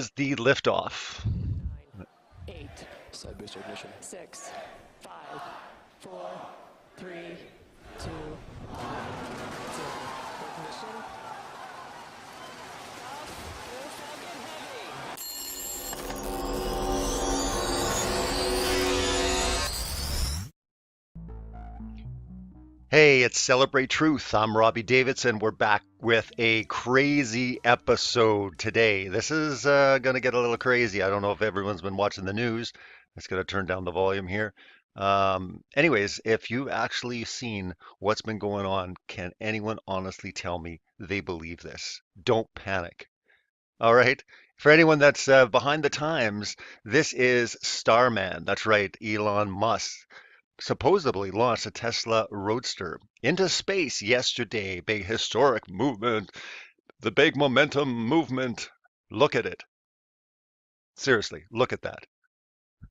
Is the liftoff. 8, Side booster ignition. 6, 5, 4, 3, 2, 0. Ignition. Hey, it's Celebrate Truth. I'm Robbie Davidson. We're back with a crazy episode today. This is going to get a little crazy. I don't know if everyone's been watching the news. It's going to turn down the volume here. Anyways, if you've actually seen what's been going on, can anyone honestly tell me they believe this? Don't panic. All right. For anyone that's behind the times, this is Starman. That's right, Elon Musk supposedly launched a Tesla Roadster into space yesterday. Big historic movement, the big momentum movement. Look at it. Seriously, look at that.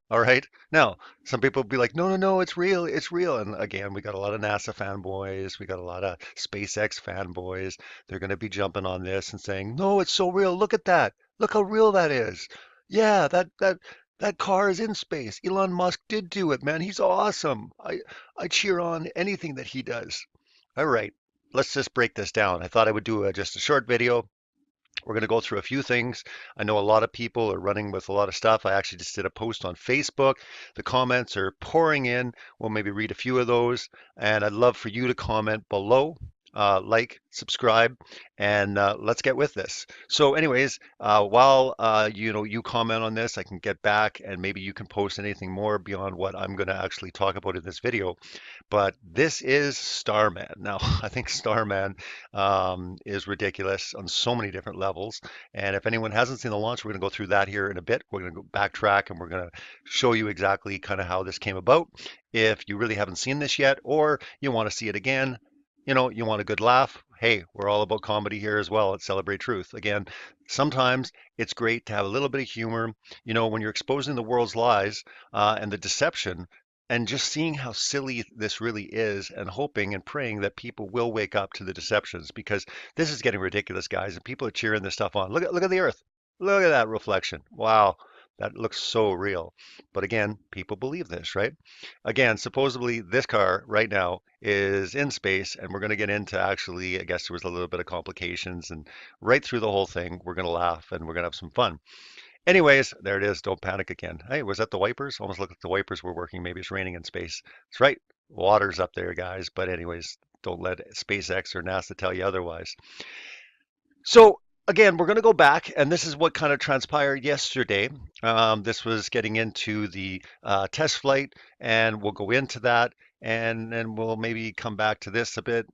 All right. Now, some people will be like, no, no, no, it's real. It's real. And again, we got a lot of NASA fanboys. We got a lot of SpaceX fanboys. They're going to be jumping on this and saying, no, it's so real. Look at that. Look how real that is. Yeah, that car is in space. Elon Musk did do it, man. He's awesome. I cheer on anything that he does. All right. Let's just break this down. I thought I would do just a short video. We're going to go through a few things. I know a lot of people are running with a lot of stuff. I actually just did a post on Facebook. The comments are pouring in. We'll maybe read a few of those. And I'd love for you to comment below, like, subscribe, and let's get with this. So, anyways, while you comment on this, I can get back and maybe you can post anything more beyond what I'm going to actually talk about in this video. But this is Starman. Now, I think Starman is ridiculous on so many different levels. And if anyone hasn't seen the launch, we're going to go through that here in a bit. We're going to go backtrack and we're going to show you exactly kind of how this came about. If you really haven't seen this yet, or you want to see it again, you want a good laugh. Hey, we're all about comedy here as well at Celebrate Truth. Again, sometimes it's great to have a little bit of humor. When you're exposing the world's lies and the deception, and just seeing how silly this really is and hoping and praying that people will wake up to the deceptions because this is getting ridiculous, guys, and people are cheering this stuff on. Look at the earth. Look at that reflection. Wow, that looks so real. But again, people believe this, right? Again, supposedly this car right now is in space, and we're going to get into actually, I guess there was a little bit of complications, and right through the whole thing, we're going to laugh and we're going to have some fun. Anyways, there it is. Don't panic again. Hey, was that the wipers? Almost looked like the wipers were working. Maybe it's raining in space. That's right. Water's up there, guys. But anyways, don't let SpaceX or NASA tell you otherwise. So again, we're going to go back, and this is what kind of transpired yesterday. This was getting into the test flight, and we'll go into that, and then we'll maybe come back to this a bit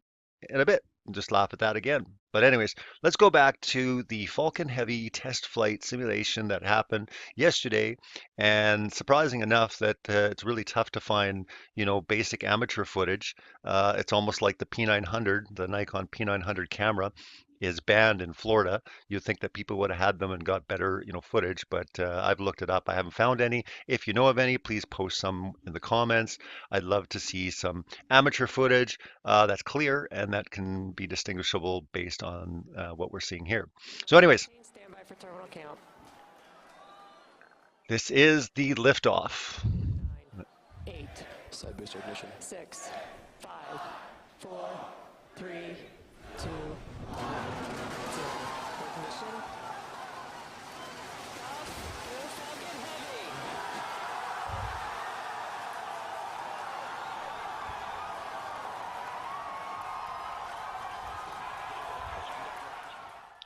in a bit and just laugh at that again. But anyways, let's go back to the Falcon Heavy test flight simulation that happened yesterday. And surprising enough that it's really tough to find, basic amateur footage. It's almost like the P900, the Nikon P900 camera is banned in Florida. You'd think that people would have had them and got better, footage, but I've looked it up. I haven't found any. If you know of any, please post some in the comments. I'd love to see some amateur footage that's clear and that can be distinguishable based on what we're seeing here. So, anyways, Stand by for terminal count. this is the liftoff. 9, 8, Side booster ignition. 6, 5, 4, 3, 2, 0. Ignition.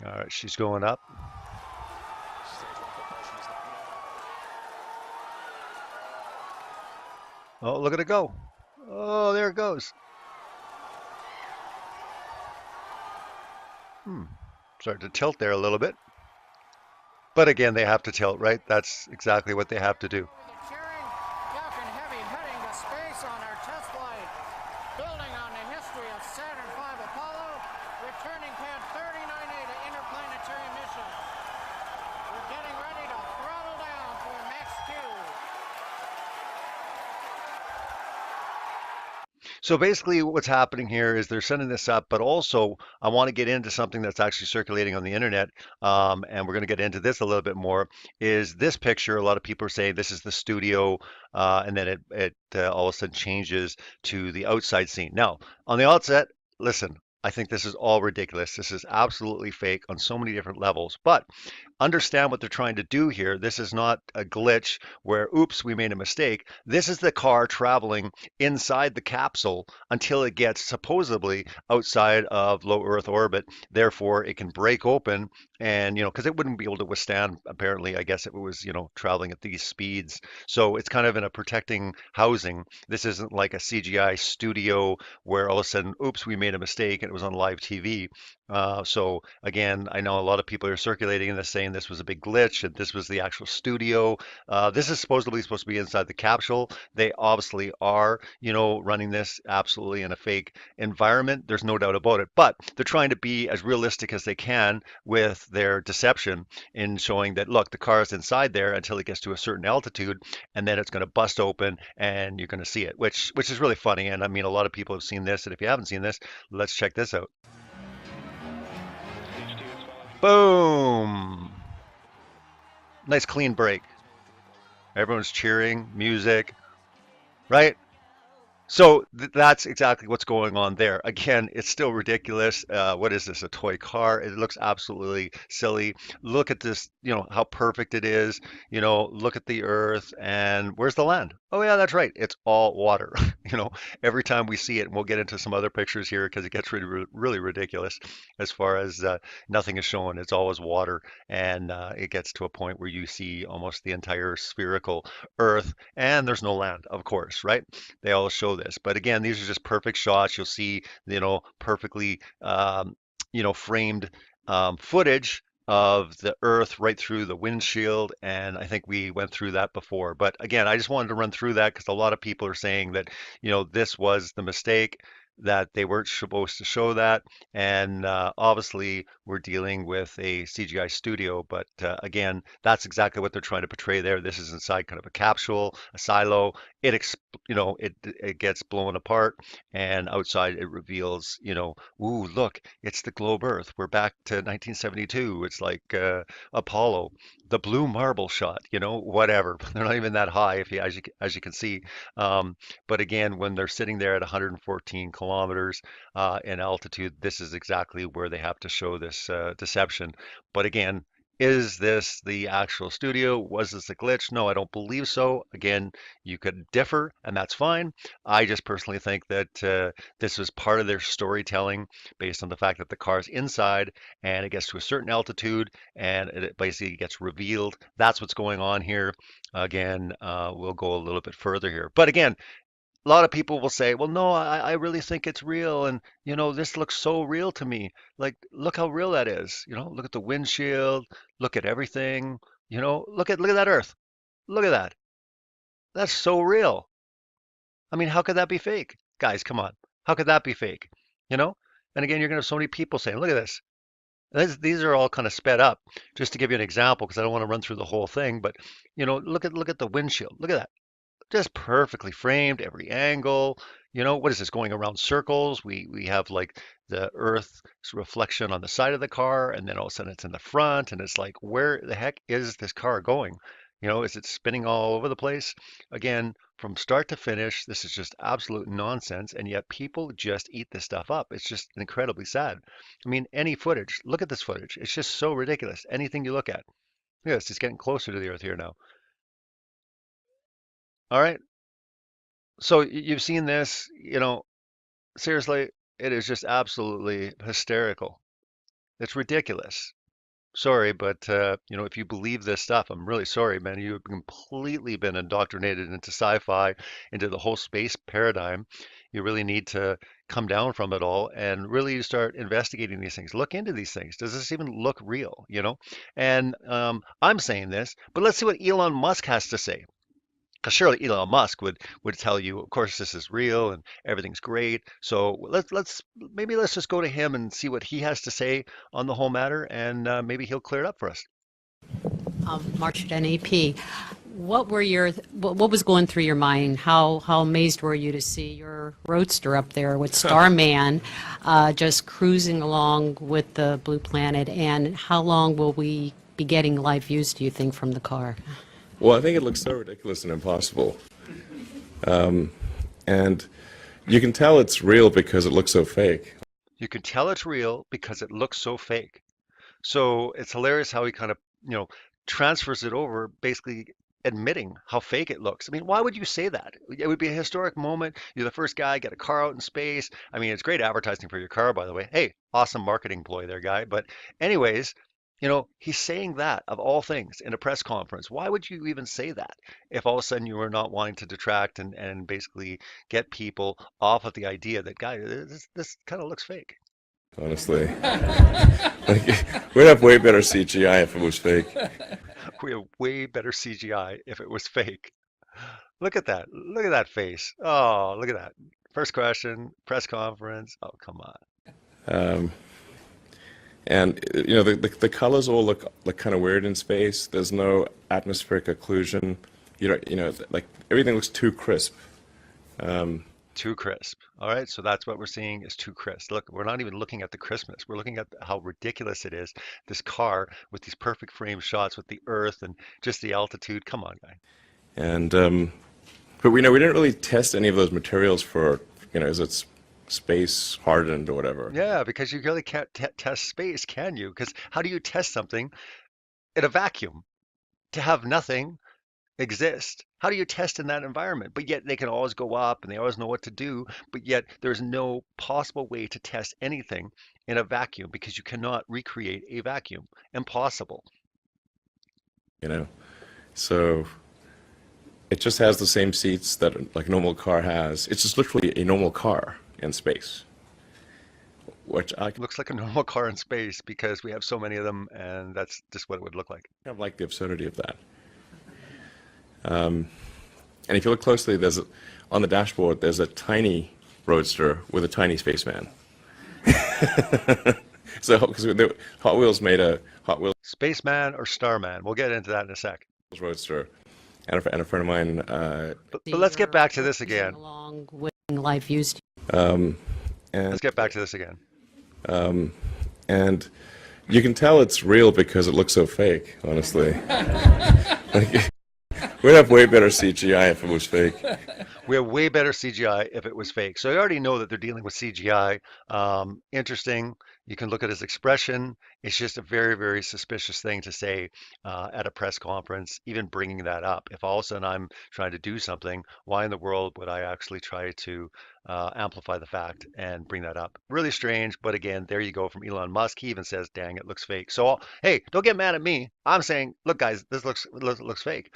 All right, she's going up. Oh, look at it go. Oh, there it goes. Hmm. Started to tilt there a little bit. But again, they have to tilt, right? That's exactly what they have to do. The cheering Falcon Heavy heading to space on our test flight, building on the history of Saturn V Apollo, returning pad 39A to interplanetary mission. We're getting ready to throttle down for Max Q. So basically, what's happening here is they're sending this up, but also I want to get into something that's actually circulating on the internet, and we're going to get into this a little bit more. Is this picture? A lot of people are saying this is the studio, and then it all of a sudden changes to the outside scene. Now, on the outset, listen, I think this is all ridiculous. This is absolutely fake on so many different levels, but understand what they're trying to do here. This is not a glitch where, oops, we made a mistake. This is the car traveling inside the capsule until it gets supposedly outside of low Earth orbit. Therefore, it can break open and, because it wouldn't be able to withstand, apparently, I guess it was, traveling at these speeds. So it's kind of in a protecting housing. This isn't like a CGI studio where all of a sudden, oops, we made a mistake and it was on live TV. So again, I know a lot of people are circulating this saying this was a big glitch and this was the actual studio. This is supposedly supposed to be inside the capsule. They obviously are, running this absolutely in a fake environment. There's no doubt about it. But they're trying to be as realistic as they can with their deception in showing that, look, the car is inside there until it gets to a certain altitude, and then it's going to bust open and you're going to see it, which is really funny. And I mean, a lot of people have seen this. And if you haven't seen this, let's check this out. Boom! Nice clean break. Everyone's cheering, music, right? So that's exactly what's going on there. Again, it's still ridiculous. What is this? A toy car? It looks absolutely silly. Look at this, how perfect it is. Look at the Earth and where's the land? Oh yeah, that's right. It's all water. You know, every time we see it, and we'll get into some other pictures here because it gets really, really ridiculous as far as nothing is shown. It's always water, and it gets to a point where you see almost the entire spherical Earth, and there's no land, of course, right? They all show this. But again, these are just perfect shots. You'll see, perfectly, framed footage of the Earth right through the windshield. And I think we went through that before. But again, I just wanted to run through that because a lot of people are saying that, this was the mistake, that they weren't supposed to show that. And obviously, we're dealing with a CGI studio. But again, that's exactly what they're trying to portray there. This is inside kind of a capsule, a silo. It gets blown apart, and outside it reveals, ooh, look, it's the globe Earth. We're back to 1972. It's like Apollo, the blue marble shot, whatever. They're not even that high, if you as you can see. But again, when they're sitting there at 114 kilometers in altitude, this is exactly where they have to show this deception. But again, is this the actual studio? Was this a glitch? No, I don't believe so. Again, you could differ, and that's fine. I just personally think that this was part of their storytelling based on the fact that the car's inside and it gets to a certain altitude and it basically gets revealed. That's what's going on here. Again, we'll go a little bit further here. But again, a lot of people will say, well, no, I really think it's real. And, this looks so real to me. Like, look how real that is. Look at the windshield, look at everything, look at that Earth. Look at that. That's so real. I mean, how could that be fake? Guys, come on. How could that be fake? You know? And again, you're going to have so many people saying, look at this. These are all kind of sped up. Just to give you an example, because I don't want to run through the whole thing, but look at the windshield. Look at that, just perfectly framed, every angle. What is this going around circles? We have like the Earth's reflection on the side of the car, and then all of a sudden it's in the front, and it's like, where the heck is this car going? Is it spinning all over the place? Again, from start to finish, this is just absolute nonsense, and yet people just eat this stuff up. It's just incredibly sad. I mean, any footage, look at this footage. It's just so ridiculous. Anything you look at. Yes, it's getting closer to the Earth here now. All right. So you've seen this, seriously, it is just absolutely hysterical. It's ridiculous. Sorry, but if you believe this stuff, I'm really sorry, man. You've completely been indoctrinated into sci-fi, into the whole space paradigm. You really need to come down from it all and really start investigating these things. Look into these things. Does this even look real? And I'm saying this, but let's see what Elon Musk has to say. Because surely Elon Musk would tell you, of course, this is real and everything's great. So let's just go to him and see what he has to say on the whole matter, and maybe he'll clear it up for us. March at NAP. what was going through your mind? How amazed were you to see your roadster up there with Starman just cruising along with the blue planet? And how long will we be getting live views, do you think, from the car? Well, I think it looks so ridiculous and impossible. And you can tell it's real because it looks so fake. You can tell it's real because it looks so fake. So it's hilarious how he kind of, you know, transfers it over, basically admitting how fake it looks. I mean, why would you say that? It would be a historic moment. You're the first guy, get a car out in space. I mean, it's great advertising for your car, by the way. Hey, awesome marketing ploy there, guy. But anyways, he's saying that of all things in a press conference. Why would you even say that if all of a sudden you were not wanting to detract and basically get people off of the idea that, guy, this kind of looks fake. Honestly. Like, we'd have way better CGI if it was fake. We have way better CGI if it was fake. Look at that. Look at that face. Oh, look at that. First question, press conference. Oh, come on. Um, and the colors all look kind of weird in space. There's no atmospheric occlusion. Like everything looks too crisp. Too crisp. All right, so that's what we're seeing is too crisp. Look, we're not even looking at the crispness. We're looking at how ridiculous it is. This car with these perfect frame shots with the Earth and just the altitude. Come on, guy. And but we didn't really test any of those materials for is it space hardened or whatever. Yeah, because you really can't test space, can you? Because how do you test something in a vacuum? To have nothing exist. How do you test in that environment? But yet they can always go up and they always know what to do, but yet there's no possible way to test anything in a vacuum because you cannot recreate a vacuum. Impossible. You know, so it just has the same seats that like a normal car has. It's just literally a normal car in space, which I kind Looks like a normal car in space because we have so many of them and that's just what it would look like. of like the absurdity of that. And if you look closely, on the dashboard, there's a tiny roadster with a tiny spaceman. So, because Hot Wheels made a Hot Wheels Spaceman or Starman. We'll get into that in a sec. roadster, and a friend of mine, But let's get back to this again. Along with live views. and Let's get back to this again. and you can tell it's real because it looks so fake, honestly. Like, we'd have way better CGI if it was fake. We have way better CGI if it was fake. So I already know that they're dealing with CGI. Interesting. You can look at his expression. It's just a very, very suspicious thing to say at a press conference, even bringing that up. If all of a sudden I'm trying to do something, why in the world would I actually try to amplify the fact and bring that up? Really strange. But again, there you go from Elon Musk. He even says, dang, it looks fake. So, hey, don't get mad at me. I'm saying, look, guys, this looks fake.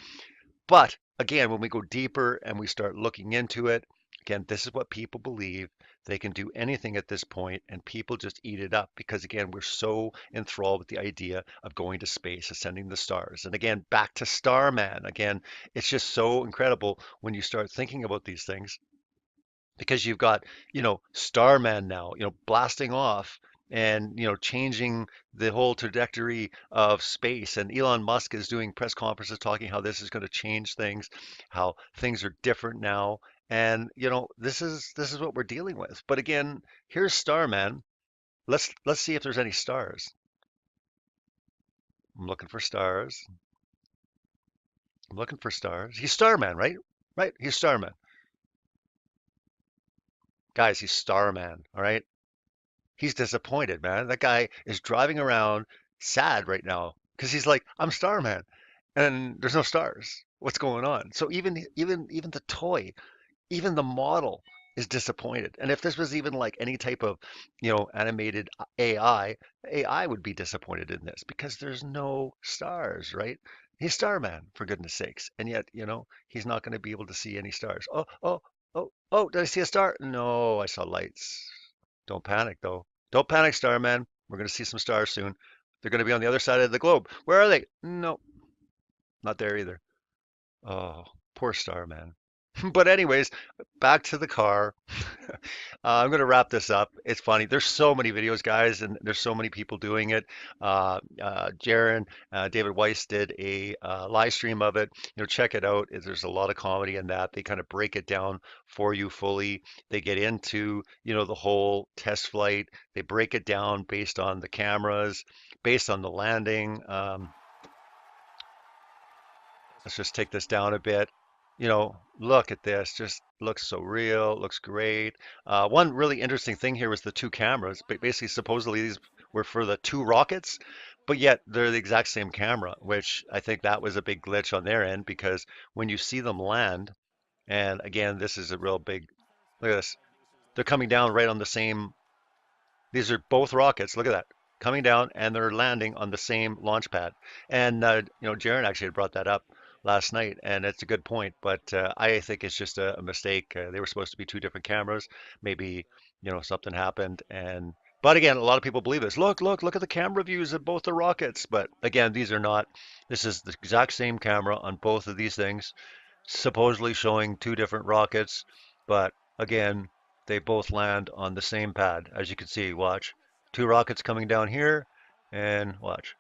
But again, when we go deeper and we start looking into it, again, this is what people believe. They can do anything at this point, and people just eat it up because, again, we're so enthralled with the idea of going to space, ascending the stars. And again, back to Starman. Again, it's just so incredible when you start thinking about these things because you've got, Starman now, blasting off and, changing the whole trajectory of space. And Elon Musk is doing press conferences talking how this is going to change things, how things are different now. And, this is what we're dealing with. But again, here's Starman. Let's see if there's any stars. I'm looking for stars. I'm looking for stars. He's Starman, right? Right? He's Starman. Guys, he's Starman, all right? He's disappointed, man. That guy is driving around sad right now because he's like, I'm Starman, and there's no stars. What's going on? So even the toy, even the model is disappointed. And if this was even like any type of, animated AI would be disappointed in this because there's no stars, right? He's Starman, for goodness sakes. And yet, he's not going to be able to see any stars. Oh, oh, oh, oh, did I see a star? No, I saw lights. Don't panic, though. Don't panic, Starman. We're going to see some stars soon. They're going to be on the other side of the globe. Where are they? No, not there either. Oh, poor Starman. But anyways, back to the car. I'm going to wrap this up. It's funny. There's so many videos, guys, and there's so many people doing it. Jaron, David Weiss did a live stream of it. Check it out. There's a lot of comedy in that. They kind of break it down for you fully. They get into, the whole test flight. They break it down based on the cameras, based on the landing. Let's just take this down a bit. Look at this. Just looks so real. Looks great. One really interesting thing here was the two cameras. Basically, supposedly these were for the two rockets, but yet they're the exact same camera, which I think that was a big glitch on their end because when you see them land, and again, this is a real big, look at this. They're coming down right on the same. These are both rockets. Look at that. Coming down and they're landing on the same launch pad. And, Jaron actually had brought that up last night, and it's a good point. But I think it's just a mistake. They were supposed to be two different cameras. Maybe, something happened. But again, a lot of people believe this. Look at the camera views of both the rockets. But again, these are not. This is the exact same camera on both of these things supposedly showing two different rockets, but again, they both land on the same pad. As you can see, watch. Two rockets coming down here, and watch.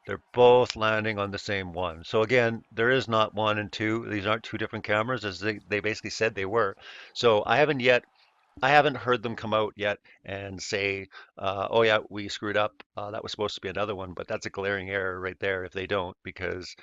They're both landing on the same one. So again, there is not one and two. These aren't two different cameras as they basically said they were. So I haven't heard them come out yet and say, "Oh yeah, we screwed up. That was supposed to be another one." But that's a glaring error right there if they don't, because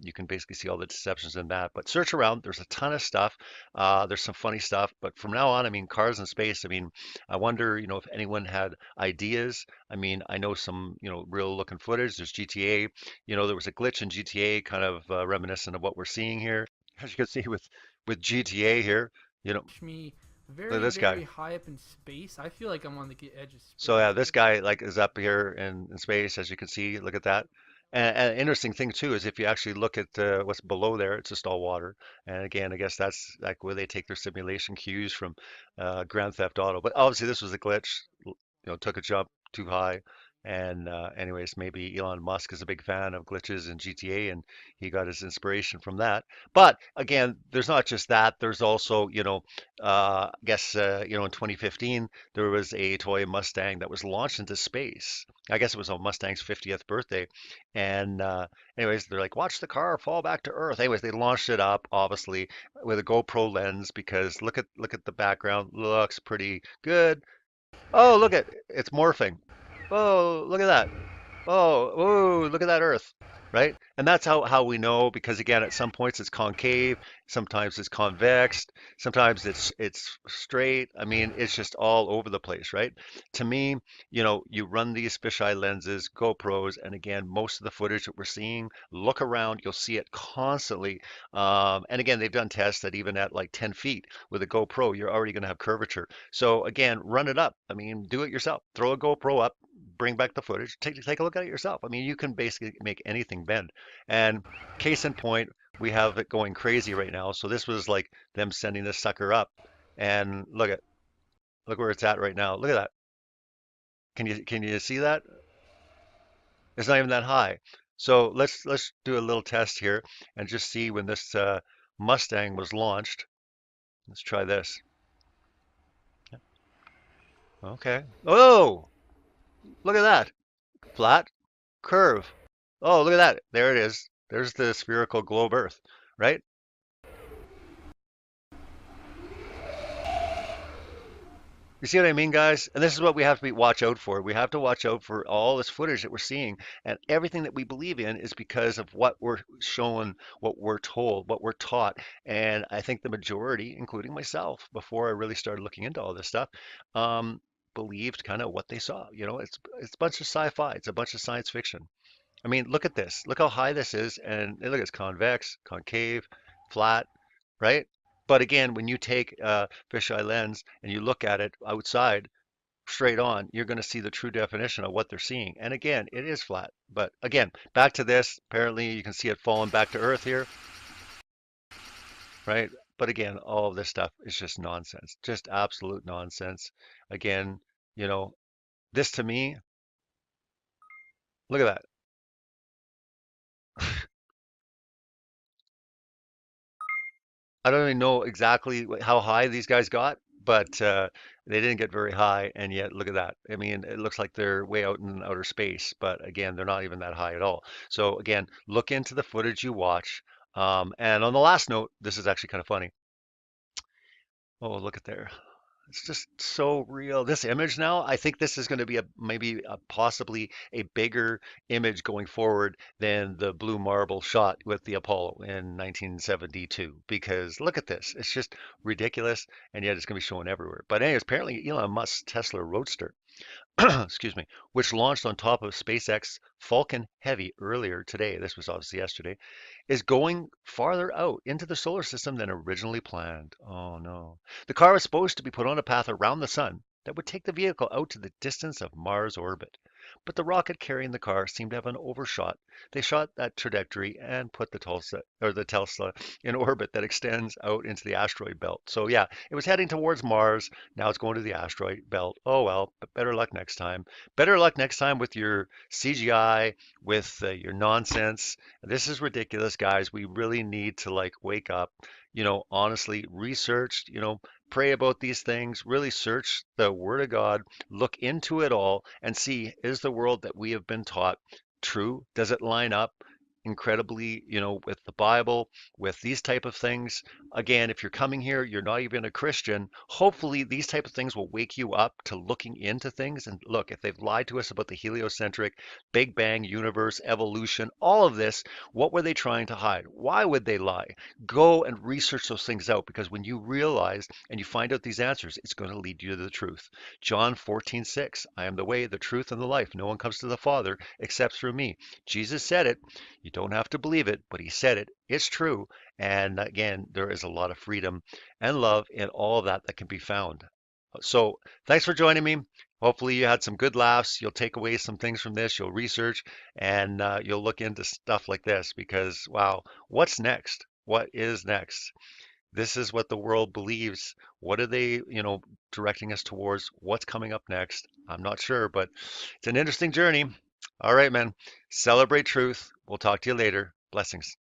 you can basically see all the deceptions in that. But search around. There's a ton of stuff. There's some funny stuff. But from now on, I mean, cars in space. I mean, I wonder, if anyone had ideas. I mean, I know some, real looking footage. There's GTA. There was a glitch in GTA, kind of reminiscent of what we're seeing here. As you can see with GTA here, you know, Me look at very, this guy. very high up in space. I feel like I'm on the edge of So yeah, space. this guy like is up here in space, as you can see. Look at that. And an interesting thing too is if you actually look at what's below there, it's just all water. And again, I guess that's like where they take their simulation cues from Grand Theft Auto. But obviously, this was a glitch. Took a jump too high. And anyways, maybe Elon Musk is a big fan of glitches in GTA, and he got his inspiration from that. But again, there's not just that. There's also, I guess, in 2015 there was a toy Mustang that was launched into space. I guess it was on Mustang's 50th birthday. And anyways, they're like, watch the car fall back to Earth. Anyways, they launched it up, obviously, with a GoPro lens because look at the background. Looks pretty good. Oh, look at it's morphing. Oh, look at that. Oh, look at that Earth, right? And that's how we know because again, at some points it's concave, sometimes it's convex, sometimes it's straight. I mean, it's just all over the place, right? To me, you run these fisheye lenses, GoPros, and again, most of the footage that we're seeing, look around, you'll see it constantly. And again, they've done tests that even at like 10 feet with a GoPro, you're already going to have curvature. So again, run it up. I mean, do it yourself. Throw a GoPro up, bring back the footage, take a look at it yourself. I mean, you can basically make anything bend. And case in point, we have it going crazy right now. So this was like them sending this sucker up, and look where it's at right now. Look at that. Can you see that? It's not even that high. So let's do a little test here and just see when this Mustang was launched. Let's try this. Okay. Oh, look at that. Flat curve. Oh, look at that. There it is. There's the spherical globe Earth, right? You see what I mean, guys? And this is what we have to watch out for. We have to watch out for all this footage that we're seeing, and everything that we believe in is because of what we're shown, what we're told, what we're taught. And I think the majority, including myself, before I really started looking into all this stuff, um, believed kind of what they saw. It's a bunch of sci-fi. It's a bunch of science fiction. I mean, look at this. Look how high this is, and look, it's convex, concave, flat, right? But again, when you take a fisheye lens and you look at it outside, straight on, you're going to see the true definition of what they're seeing. And again, it is flat. But again, back to this. Apparently, you can see it falling back to Earth here, right? But again, all of this stuff is just nonsense, just absolute nonsense. Again, you know, this to me, look at that. I don't even know exactly how high these guys got, but they didn't get very high, and yet look at that. I mean, it looks like they're way out in outer space, but again, they're not even that high at all. So again, look into the footage you watch. And on the last note, this is actually kind of funny. Oh, look at there. It's just so real. This image now, I think this is going to be a maybe a possibly a bigger image going forward than the blue marble shot with the Apollo in 1972. Because look at this. It's just ridiculous, and yet it's going to be shown everywhere. But anyways, apparently Elon Musk's Tesla Roadster excuse me, which launched on top of SpaceX Falcon Heavy earlier today, this was obviously yesterday, is going farther out into the solar system than originally planned. Oh no. The car was supposed to be put on a path around the sun that would take the vehicle out to the distance of Mars orbit. But the rocket carrying the car seemed to have an overshot. They shot that trajectory and put the Tesla in orbit that extends out into the asteroid belt. So yeah, it was heading towards Mars. Now it's going to the asteroid belt. Oh well, but better luck next time. Better luck next time with your CGI, with your nonsense. This is ridiculous, guys. We really need to like wake up. Honestly, research. Pray about these things. Really search the Word of God. Look into it all and see, is the world that we have been taught true? Does it line up incredibly, with the Bible, with these type of things? Again, if you're coming here, you're not even a Christian. Hopefully, these type of things will wake you up to looking into things. And look, if they've lied to us about the heliocentric, Big Bang universe, evolution, all of this, what were they trying to hide? Why would they lie? Go and research those things out, because when you realize and you find out these answers, it's going to lead you to the truth. John 14:6, I am the way, the truth, and the life. No one comes to the Father except through me. Jesus said it. You don't have to believe it, but he said it. It's true. And again, there is a lot of freedom and love in all of that can be found. So thanks for joining me. Hopefully you had some good laughs. You'll take away some things from this. You'll research and you'll look into stuff like this because, wow, what's next? What is next? This is what the world believes. What are they, directing us towards? What's coming up next? I'm not sure, but it's an interesting journey. All right, man. Celebrate truth. We'll talk to you later. Blessings.